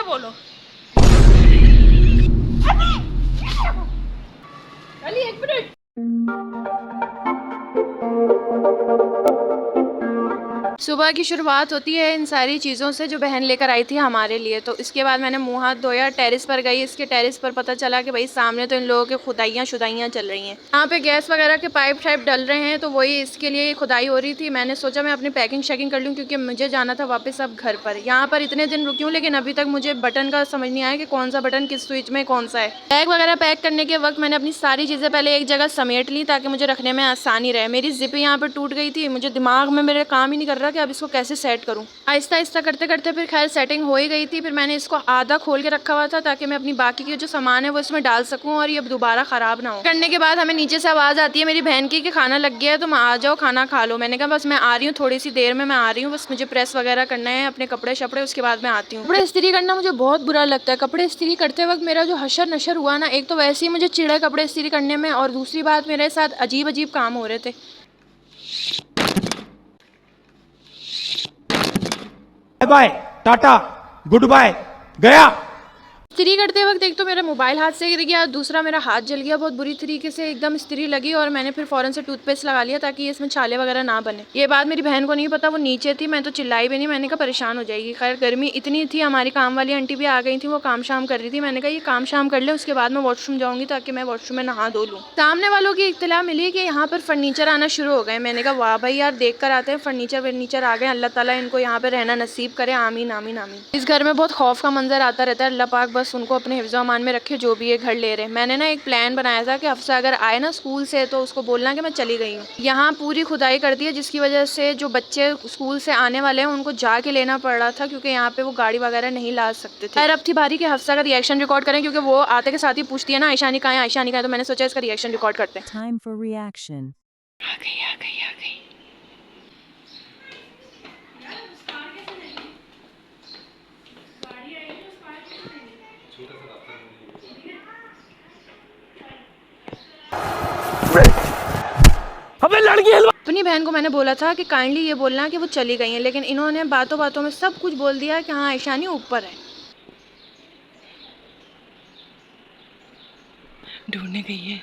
बोलो। अली एक मिनट। सुबह की शुरुआत होती है इन सारी चीज़ों से जो बहन लेकर आई थी हमारे लिए। तो इसके बाद मैंने मुंह हाथ धोया, टेरेस पर गई। इसके टेरेस पर पता चला कि भाई सामने तो इन लोगों के खुदाइयाँ शुदाइयाँ चल रही हैं। यहाँ पे गैस वगैरह के पाइप शाइप डल रहे हैं, तो वही इसके लिए खुदाई हो रही थी। मैंने सोचा मैं अपनी पैकिंग शैकिंग कर लूँ क्योंकि मुझे जाना था वापस अब घर पर। यहाँ पर इतने दिन रुकी हूँ लेकिन अभी तक मुझे बटन का समझ नहीं आया कि कौन सा बटन किस स्विच में कौन सा है। बैग वगैरह पैक करने के वक्त मैंने अपनी सारी चीज़ें पहले एक जगह समेट ली ताकि मुझे रखने में आसानी रहे। मेरी जिप यहाँ पर टूट गई थी, मुझे दिमाग में मेरे काम ही नहीं कर रहा कि अब इसको कैसे सेट करूँ। आहिस्ता आहिस्ता करते करते फिर खैर सेटिंग हो ही गई थी। फिर मैंने इसको आधा खोल के रखा हुआ था ताकि मैं अपनी बाकी की जो सामान है वो इसमें डाल सकूं और ये दोबारा ख़राब ना हो। करने के बाद हमें नीचे से आवाज़ आती है मेरी बहन की कि खाना लग गया है, तुम आ जाओ खाना खा लो। मैंने कहा बस मैं आ रही हूँ, थोड़ी सी देर में मैं आ रही हूँ, बस मुझे प्रेस वगैरह करना है अपने कपड़े शपड़े, उसके बाद मैं आती हूँ। कपड़े इस्त्री करना मुझे बहुत बुरा लगता है। कपड़े इस्त्री करते वक्त मेरा जो हशर नशर हुआ ना, एक तो वैसे ही मुझे चिढ़ा कपड़े इस्त्री करने में, और दूसरी बात मेरे साथ अजीब अजीब काम हो रहे थे। बाय टाटा गुड बाय गया। इस्त्री करते वक्त एक तो मेरा मोबाइल हाथ से गिर गया, दूसरा मेरा हाथ जल गया बहुत बुरी तरीके से, एकदम इस्त्री लगी और मैंने फिर फ़ौरन से टूथपेस्ट लगा लिया ताकि इसमें छाले वगैरह ना बने। ये बात मेरी बहन को नहीं पता, वो नीचे थी, मैं तो चिल्लाई भी नहीं, मैंने कहा परेशान हो जाएगी। खैर गर्मी इतनी थी, हमारी काम वाली आंटी भी आ गई थी, वो काम शाम कर रही थी। मैंने कहा ये काम शाम कर ले, उसके बाद मैं वॉशरूम जाऊँगी ताकि मैं वॉशरूम में नहा धो लूँ। सामने वालों की इत्तला मिली कि यहाँ पर फर्नीचर आना शुरू हो गए। मैंने कहा वाह भाई यार, देख कर आते हैं, फर्नीचर वर्नीचर आ गए, अल्लाह ताला इनको यहाँ पर रहना नसीब करे, आमीन आमीन आमीन। इस घर में बहुत खौफ का मंजर आता रहता है, अल्लाह पाक बस उनको अपने हिफ्ज़ मान में रखे जो भी ये घर ले रहे हैं। मैंने ना एक प्लान बनाया था कि हफ्सा अगर आए ना स्कूल से तो उसको बोलना कि मैं चली गई हूँ। यहाँ पूरी खुदाई कर दी है जिसकी वजह से जो बच्चे स्कूल से आने वाले हैं उनको जाके लेना पड़ रहा था क्योंकि यहाँ पे वो गाड़ी वगैरह नहीं ला सकते थे। खैर अब थी बारी कि हफ्सा का रिएक्शन रिकॉर्ड करें क्योंकि वो आते के साथ ही पूछती है ना आयशानी कहाँ है, आयशानी कहाँ है, तो मैंने सोचा इसका रिएक्शन रिकॉर्ड करते हैं। Time for reaction. आ गई आ गई आ गई। अबे लड़की अपनी बहन को मैंने बोला था कि काइंडली ये बोलना कि वो चली गई हैं, लेकिन इन्होंने बातों बातों में सब कुछ बोल दिया कि हाँ ईशानी ऊपर है। ढूंढने गई है।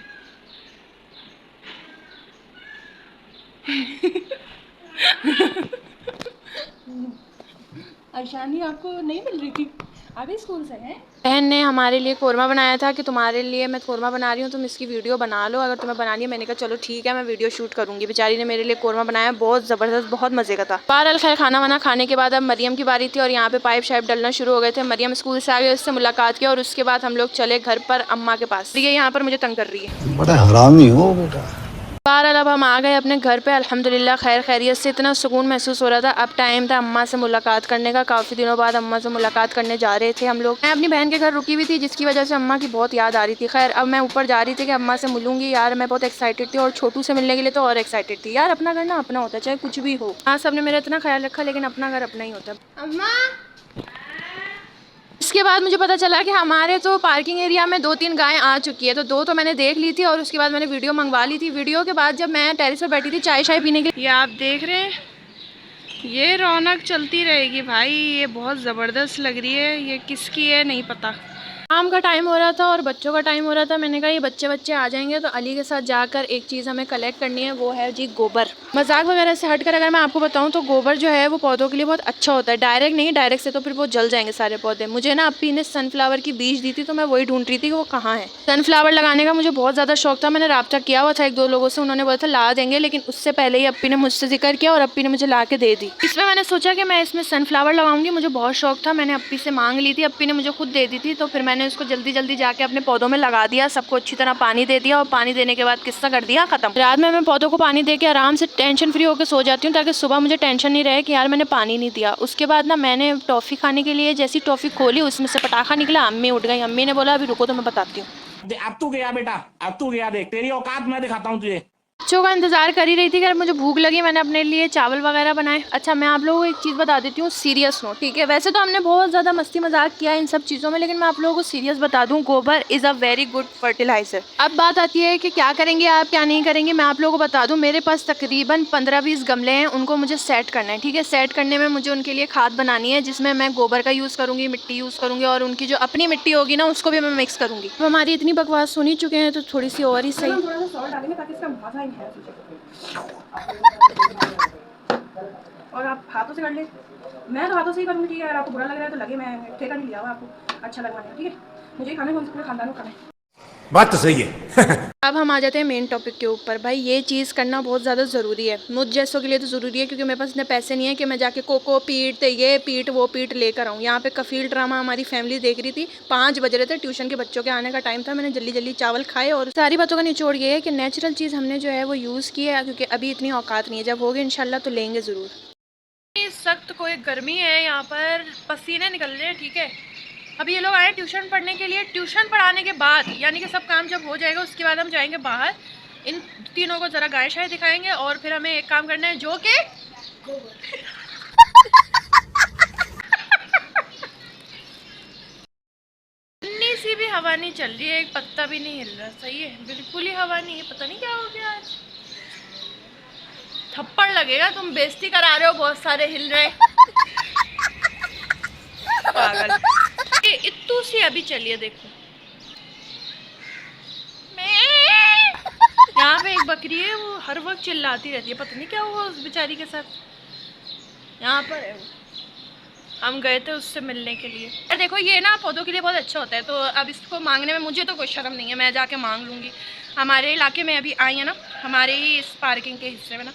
ईशानी आपको नहीं मिल रही थी, अभी स्कूल से है। बहन ने हमारे लिए कोरमा बनाया था कि तुम्हारे लिए मैं कोरमा बना रही हूँ, तुम इसकी वीडियो बना लो अगर तुम्हें बनानी है। मैंने कहा चलो ठीक है, मैं वीडियो शूट करूँगी। बेचारी ने मेरे लिए कोरमा बनाया, बहुत ज़बरदस्त, बहुत मज़े का था। बहरहाल खैर खाना वाना खाने के बाद अब मरियम की बारी थी और यहाँ पे पाइप शाइप डलना शुरू हो गए थे। मरियम स्कूल से आ गई, उससे मुलाकात किया और उसके बाद हम लोग चले घर पर अम्मा के पास। ये यहाँ पर मुझे तंग कर रही है, बड़ा हरामी हो बेटा। बहरहाल अब हम आ गए अपने घर पे, अल्हम्दुलिल्लाह खैर खैरियत से। इतना सुकून महसूस हो रहा था, अब टाइम था अम्मा से मुलाकात करने का। काफ़ी दिनों बाद अम्मा से मुलाकात करने जा रहे थे हम लोग। मैं अपनी बहन के घर रुकी हुई थी जिसकी वजह से अम्मा की बहुत याद आ रही थी। खैर अब मैं ऊपर जा रही थी कि अम्मा से मिलूंगी। यार मैं बहुत एक्साइटेड थी और छोटू से मिलने के लिए तो और एक्साइटेड थी। यार अपना घर ना अपना होता है, चाहे कुछ भी हो। हाँ सबने मेरा इतना ख्याल रखा लेकिन अपना घर अपना ही होता है। अम्मा इसके बाद मुझे पता चला कि हमारे तो पार्किंग एरिया में 2-3 गायें आ चुकी है, तो 2 तो मैंने देख ली थी और उसके बाद मैंने वीडियो मंगवा ली थी। वीडियो के बाद जब मैं टेरेस पर बैठी थी चाय शाय पीने के लिए, ये आप देख रहे हैं, ये रौनक चलती रहेगी भाई, ये बहुत ज़बरदस्त लग रही है। ये किसकी है नहीं पता। शाम का टाइम हो रहा था और बच्चों का टाइम हो रहा था। मैंने कहा ये बच्चे आ जाएंगे तो अली के साथ जाकर एक चीज़ हमें कलेक्ट करनी है, वो है जी गोबर। मजाक वगैरह से हटकर अगर मैं आपको बताऊं तो गोबर जो है वो पौधों के लिए बहुत अच्छा होता है। डायरेक्ट नहीं, डायरेक्ट से तो फिर वो जल जाएंगे सारे पौधे। मुझे ना अपी ने सनफ्लावर की बीज दी थी तो मैं वही ढूंढ रही थी कि वो कहाँ है। सनफ्लावर लगाने का मुझे बहुत ज़्यादा शौक था, मैंने राब्ता किया हुआ था 1-2 लोगों से, उन्होंने बोला था ला देंगे, लेकिन उससे पहले ही अपी ने मुझसे जिक्र किया और अपी ने मुझे ला के दे दी। इसमें मैंने सोचा कि मैं इसमें सनफ्लावर लगाऊंगी, मुझे बहुत शौक था। मैंने अपी से मांग ली थी, अपी ने मुझे खुद दे दी थी, तो फिर मैंने उसको जल्दी जल्दी जाके अपने पौधों में लगा दिया। सबको अच्छी तरह पानी दे दिया और पानी देने के बाद किस्सा कर दिया खत्म। रात में मैं पौधों को पानी दे के आराम से टेंशन फ्री होकर सो जाती हूँ ताकि सुबह मुझे टेंशन नहीं रहे कि यार मैंने पानी नहीं दिया। उसके बाद ना मैंने टॉफ़ी खाने के लिए जैसी टॉफ़ी खोली उसमें से पटाखा निकला, अम्मी उठ गई। अम्मी ने बोला अभी रुको तो मैं बताती हूँ। अब तू गया बेटा, अब तू गया, देख तेरी औकात मैं दिखाता हूँ तुझे। बच्चों का इंतज़ार कर ही रही थी कि मुझे भूख लगी, मैंने अपने लिए चावल वगैरह बनाए। अच्छा मैं आप लोगों को एक चीज़ बता देती हूँ, सीरियस नो, ठीक है। वैसे तो हमने बहुत ज़्यादा मस्ती मजाक किया इन सब चीज़ों में, लेकिन मैं आप लोगों को सीरियस बता दूँ, गोबर is a very good fertiliser. अब बात आती है कि क्या करेंगे आप, क्या नहीं करेंगे। मैं आप लोगों को बता दूँ, मेरे पास तकरीबन 15-20 गमले हैं, उनको मुझे सेट करना है, ठीक है। सेट करने में मुझे उनके लिए खाद बनानी है, जिसमें मैं गोबर का यूज़ करूँगी, मिट्टी यूज़ करूँगी, और उनकी जो अपनी मिट्टी होगी ना उसको भी मैं मिक्स करूँगी। तो हमारी इतनी बकवास सुन ही चुके हैं तो थोड़ी सी और ही सही। थोड़ा सा सॉल्ट डालेंगे ताकि इसका मज़ा इनहैंस हो जाए। और आप हाथों से कर ले, मैं तो हाथों से ही करूँगी, ठीक है। अगर आपको बुरा लग रहा है तो लगे, मैं ठेका नहीं लिया हुआ आपको अच्छा लगवाने, ठीक है। मुझे खाने को पूरे खानदान को खाना है। बात तो सही है। अब हम आ जाते हैं मेन टॉपिक के ऊपर। भाई ये चीज़ करना बहुत ज़्यादा ज़रूरी है, मुझ जैसों के लिए तो ज़रूरी है, क्योंकि मेरे पास इतने पैसे नहीं है कि मैं जाके कोको पीट ये पीट वो पीट लेकर आऊँ। यहाँ पे कफील ड्रामा हमारी फैमिली देख रही थी, 5 बज रहे थे, ट्यूशन के बच्चों के आने का टाइम था। मैंने जल्दी जल्दी चावल खाए, और सारी बातों का निचोड़ ये है कि नेचुरल चीज़ हमने जो है वो यूज़ की है, क्योंकि अभी इतनी औकात नहीं है। जब होगी इंशाल्लाह तो लेंगे ज़रूर। सख्त कोई गर्मी है यहाँ पर, पसीने निकल रहे हैं, ठीक है। अभी ये लोग आए ट्यूशन पढ़ने के लिए। ट्यूशन पढ़ाने के बाद यानी कि सब काम जब हो जाएगा उसके बाद हम जाएंगे बाहर, इन तीनों को ज़रा गाय शाय दिखाएंगे, और फिर हमें एक काम करना है जो कि इतनी सी भी हवा नहीं चल रही है, एक पत्ता भी नहीं हिल रहा। सही है, बिल्कुल ही हवा नहीं है, पता नहीं क्या हो गया आज। थप्पड़ लगेगा, तुम बेइज्जती करा रहे हो, बहुत सारे हिल रहे। पागल। ये इत्तू सी अभी चलिए देखो, यहाँ पे एक बकरी है, वो हर वक्त चिल्लाती रहती है, पता नहीं क्या हुआ उस बेचारी के साथ। यहाँ पर है वो, हम गए थे उससे मिलने के लिए। यार देखो ये ना पौधों के लिए बहुत अच्छा होता है, तो अब इसको मांगने में मुझे तो कोई शर्म नहीं है, मैं जाके मांग लूँगी। हमारे इलाके में अभी आई है ना, हमारे ही इस पार्किंग के हिस्से में ना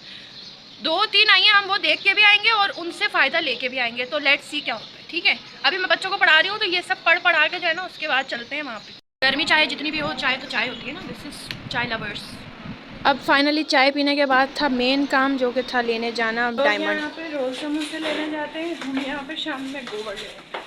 2-3 आई हैं, हम वो देख के भी आएंगे और उनसे फ़ायदा लेके भी आएंगे। तो लेट्स सी क्या होता है, ठीक है। अभी मैं बच्चों को पढ़ा रही हूँ, तो ये सब पढ़ा के जो है ना उसके बाद चलते हैं वहाँ पे। गर्मी चाहे जितनी भी हो, चाय तो चाय होती है ना, दिस इज चाय लवर्स। अब फाइनली चाय पीने के बाद था मेन काम, जो कि था लेने जाना डायमंड। यहाँ पे रोज समोसे लेने जाते हैं, हम यहाँ पे शाम में गोबर लेने।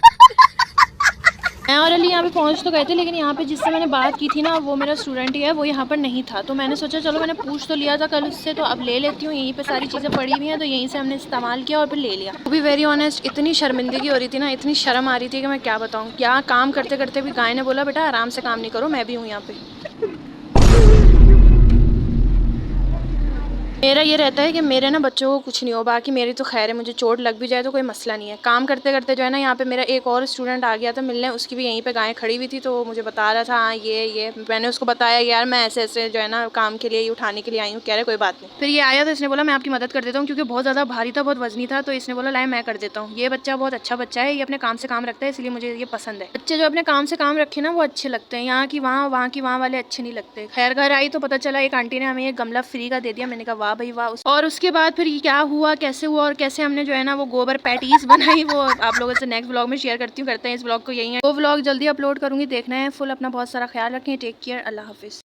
मैं और अली यहाँ पे पहुँच तो गए थे, लेकिन यहाँ पे जिससे मैंने बात की थी ना, वो मेरा स्टूडेंट ही है, वो यहाँ पर नहीं था। तो मैंने सोचा चलो, मैंने पूछ तो लिया था कल उससे, तो अब ले लेती हूँ। यहीं पे सारी चीज़ें पड़ी हुई हैं, तो यहीं से हमने इस्तेमाल किया और फिर ले लिया। वो भी वेरी ऑनेस्ट, इतनी शर्मिंदगी हो रही थी ना, इतनी शर्म आ रही थी कि मैं क्या बताऊँ। यहाँ काम करते करते भी गाय ने बोला बेटा आराम से काम नहीं करो, मैं भी हूँ यहाँ पे। मेरा ये रहता है कि मेरे ना बच्चों को कुछ नहीं हो, बाकी मेरी तो खैर है, मुझे चोट लग भी जाए तो कोई मसला नहीं है। काम करते करते जो है ना, यहाँ पे मेरा एक और स्टूडेंट आ गया था मिलने, उसकी भी यहीं पे गायें खड़ी हुई थी, तो वो मुझे बता रहा था हाँ ये मैंने उसको बताया यार मैं ऐसे ऐसे जो है ना काम के लिए उठाने के लिए आई हूँ। कह रहे कोई बात नहीं। फिर ये आया तो इसने बोला मैं आपकी मदद कर देता हूँ, क्योंकि बहुत ज़्यादा भारी था, बहुत वजनी था, तो इसने बोला लाए मैं कर देता हूँ। ये बच्चा बहुत अच्छा बच्चा है, ये अपने काम से काम रखता है, इसलिए मुझे ये पसंद है। बच्चे जो अपने काम से काम रखे ना वो अच्छे लगते हैं, यहाँ की वहाँ वाले अच्छे नहीं लगते। खैर घर आई तो पता चला एक आंटी ने हमें एक गमला फ्री का दे दिया। मैंने कहा वाह भाई वाह। और उसके बाद फिर क्या हुआ, कैसे हुआ और कैसे हमने जो है ना वो गोबर पैटीज बनाई, वो आप लोगों से नेक्स्ट व्लॉग में शेयर करती हूँ। करते हैं इस व्लॉग को यही है, वो व्लॉग जल्दी अपलोड करूँगी, देखना है फुल। अपना बहुत सारा ख्याल रखें, टेक केयर, अल्लाह हाफिज़।